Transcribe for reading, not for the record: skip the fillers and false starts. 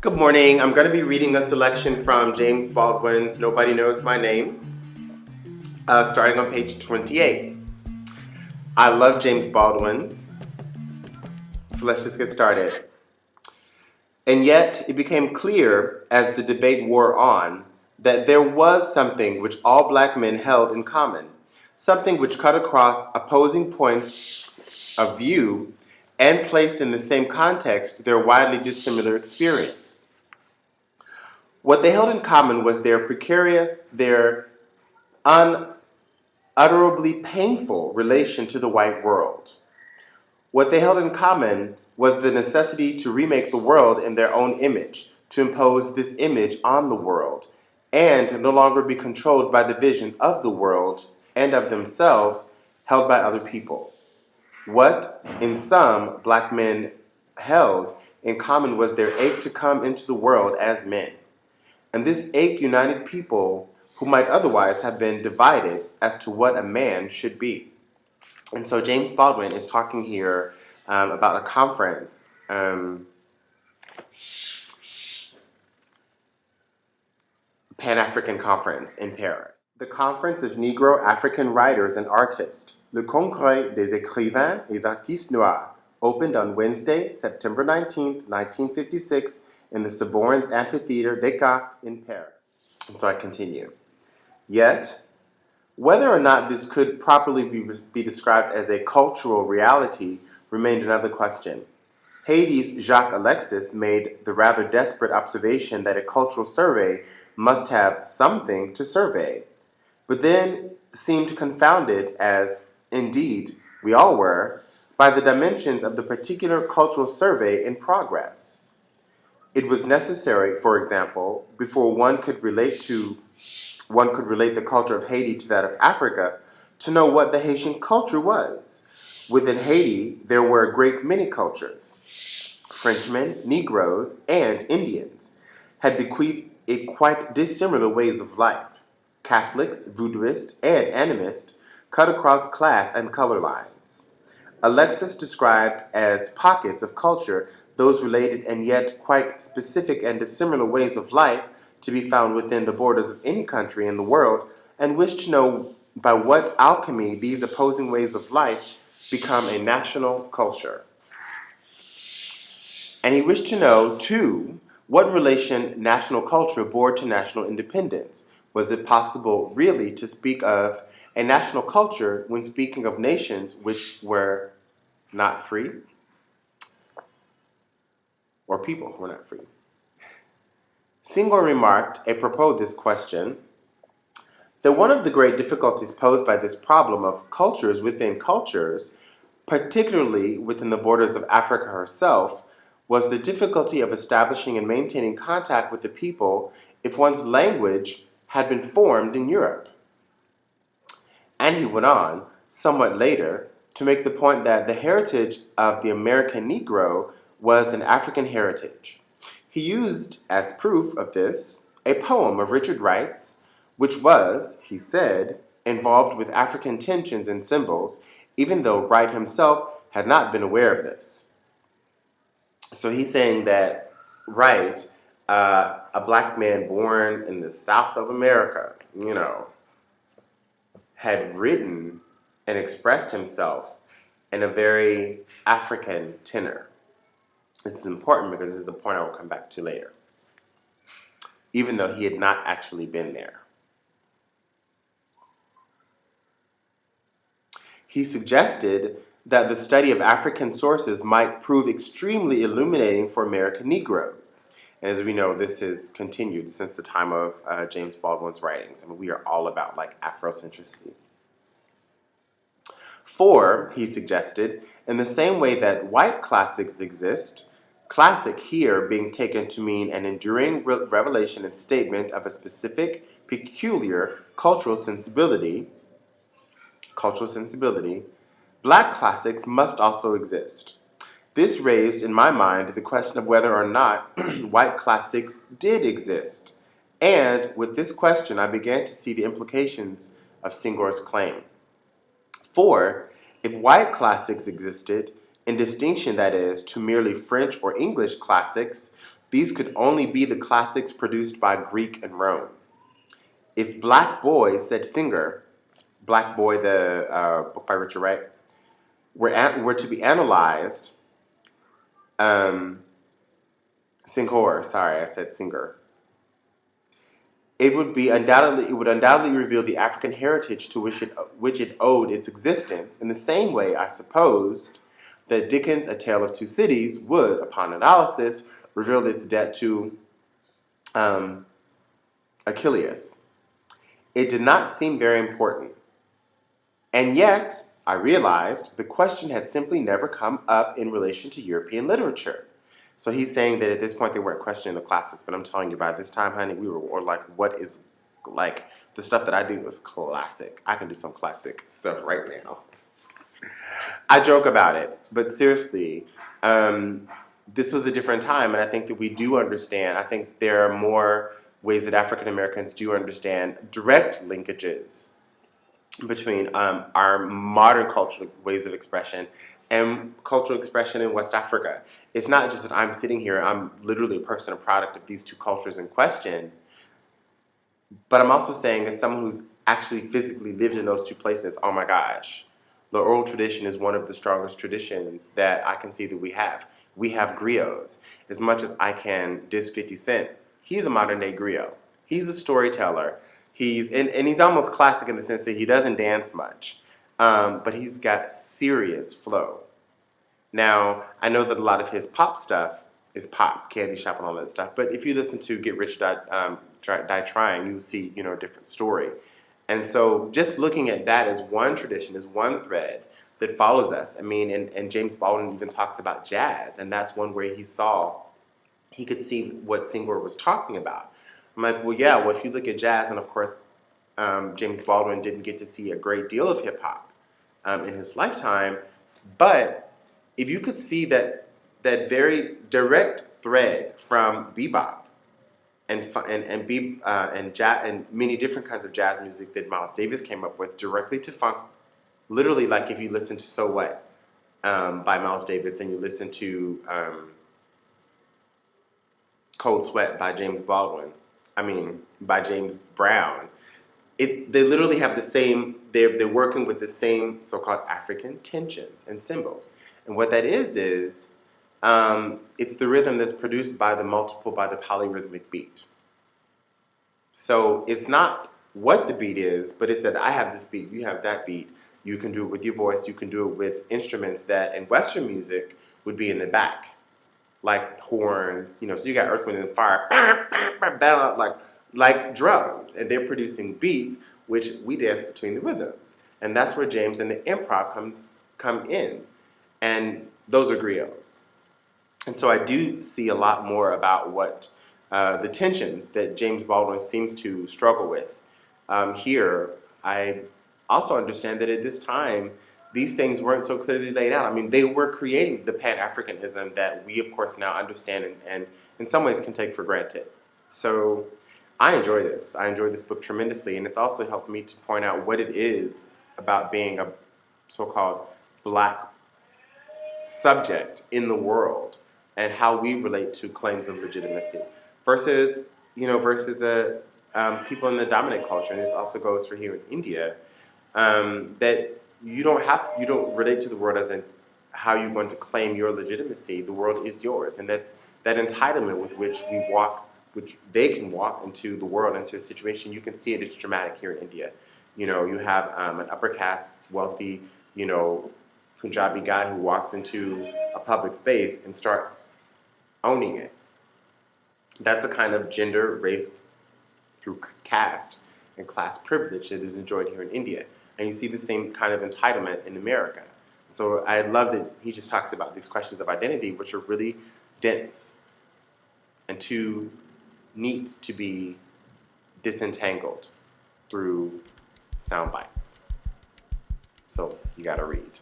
Good morning. I'm going to be reading a selection from James Baldwin's Nobody Knows My Name, starting on page 28. I love James Baldwin, so let's just get started. And yet, it became clear as the debate wore on that there was something which all black men held in common, something which cut across opposing points of view and placed in the same context their widely dissimilar experience. What they held in common was their precarious, their unutterably painful relation to the white world. What they held in common was the necessity to remake the world in their own image, to impose this image on the world, and no longer be controlled by the vision of the world and of themselves held by other people. What, in sum, black men held in common was their ache to come into the world as men. And this ache united people who might otherwise have been divided as to what a man should be. And so James Baldwin is talking here about a conference, Pan-African Conference in Paris. The Conference of Negro African Writers and Artists, Le Congrès des Écrivains et Artistes Noirs, opened on Wednesday, September 19, 1956, in the Sorbonne's Amphitheater Descartes in Paris. And so I continue. Yet, whether or not this could properly be described as a cultural reality remained another question. Haiti's Jacques Alexis made the rather desperate observation that a cultural survey must have something to survey, but then seemed confounded, as indeed we all were, by the dimensions of the particular cultural survey in progress. It was necessary, for example, before one could relate the culture of Haiti to that of Africa, to know what the Haitian culture was. Within Haiti, there were a great many cultures. Frenchmen, Negroes, and Indians had bequeathed quite dissimilar ways of life. Catholics, Voodooists, and Animists cut across class and color lines. Alexis described as pockets of culture those related and yet quite specific and dissimilar ways of life to be found within the borders of any country in the world, and wished to know by what alchemy these opposing ways of life become a national culture. And he wished to know, too, what relation national culture bore to national independence. Was it possible, really, to speak of a national culture when speaking of nations which were not free? Or people who were not free? Senghor remarked, apropos this question, that one of the great difficulties posed by this problem of cultures within cultures, particularly within the borders of Africa herself, was the difficulty of establishing and maintaining contact with the people if one's language had been formed in Europe. And he went on, somewhat later, to make the point that the heritage of the American Negro was an African heritage. He used, as proof of this, a poem of Richard Wright's, which was, he said, involved with African tensions and symbols, even though Wright himself had not been aware of this. So he's saying that Wright, a black man born in the South of America, had written and expressed himself in a very African tenor. This is important because this is the point I will come back to later, even though he had not actually been there. He suggested that the study of African sources might prove extremely illuminating for American Negroes. And as we know, this has continued since the time of James Baldwin's writings. I mean, we are all about Afrocentricity. For, he suggested, in the same way that white classics exist, classic here being taken to mean an enduring revelation and statement of a specific, peculiar cultural sensibility, black classics must also exist. This raised in my mind the question of whether or not white classics did exist. And with this question, I began to see the implications of Senghor's claim. For, if white classics existed, in distinction, that is, to merely French or English classics, These could only be the classics produced by Greek and Rome. If Black Boy, said Singer, Black Boy, the book by Richard Wright, were to be analyzed, Singer, sorry, I said Singer. It would undoubtedly reveal the African heritage to which it owed its existence, in the same way, I supposed, that Dickens' A Tale of Two Cities would, upon analysis, reveal its debt to Achilles. It did not seem very important. And yet, I realized the question had simply never come up in relation to European literature. So he's saying that at this point they weren't questioning the classics, but I'm telling you, by this time, honey, we were like, what is, like, the stuff that I do was classic. I can do some classic stuff right now. I joke about it, but seriously, this was a different time, and I think that we do understand. I think there are more ways that African Americans do understand direct linkages between our modern cultural ways of expression and cultural expression in West Africa. It's not just that I'm sitting here, I'm literally a person, a product of these two cultures in question, but I'm also saying, as someone who's actually physically lived in those two places, oh my gosh, the oral tradition is one of the strongest traditions that I can see that we have. We have griots. As much as I can diss 50 Cent, he's a modern day griot. He's a storyteller. And he's almost classic in the sense that he doesn't dance much, but he's got serious flow. Now, I know that a lot of his pop stuff is pop, Candy Shop and all that stuff, but if you listen to Get Rich Die Trying, you'll see, a different story. And so just looking at that as one tradition, as one thread that follows us. I mean, and James Baldwin even talks about jazz, and that's one way he could see what Singer was talking about. I'm like, well, yeah, well, if you look at jazz, and of course, James Baldwin didn't get to see a great deal of hip-hop in his lifetime, but if you could see that very direct thread from bebop and jazz and many different kinds of jazz music that Miles Davis came up with directly to funk, literally, like if you listen to So What by Miles Davis and you listen to Cold Sweat by by James Brown, they literally have the same, they're working with the same so-called African tensions and symbols. And what that is it's the rhythm that's produced by the polyrhythmic beat. So it's not what the beat is, but it's that I have this beat, you have that beat. You can do it with your voice, you can do it with instruments that in Western music would be in the back, like horns, so you got Earth, Wind, and Fire, like drums, and they're producing beats, which we dance between the rhythms. And that's where James and the improv come in. And those are griots. And so I do see a lot more about what the tensions that James Baldwin seems to struggle with. Here, I also understand that at this time, these things weren't so clearly laid out. I mean, they were creating the Pan-Africanism that we, of course, now understand and in some ways can take for granted. So I enjoy this. I enjoy this book tremendously, and it's also helped me to point out what it is about being a so-called Black subject in the world and how we relate to claims of legitimacy versus people in the dominant culture. And this also goes for here in India, that you don't relate to the world as in how you're going to claim your legitimacy. The world is yours, and that's that entitlement with which which they can walk into the world, into a situation. You can see it's dramatic here in India. You have an upper caste, wealthy, Punjabi guy who walks into a public space and starts owning it. That's a kind of gender, race, through caste and class privilege that is enjoyed here in India. And you see the same kind of entitlement in America. So I love that he just talks about these questions of identity, which are really dense and too neat to be disentangled through sound bites. So you gotta read.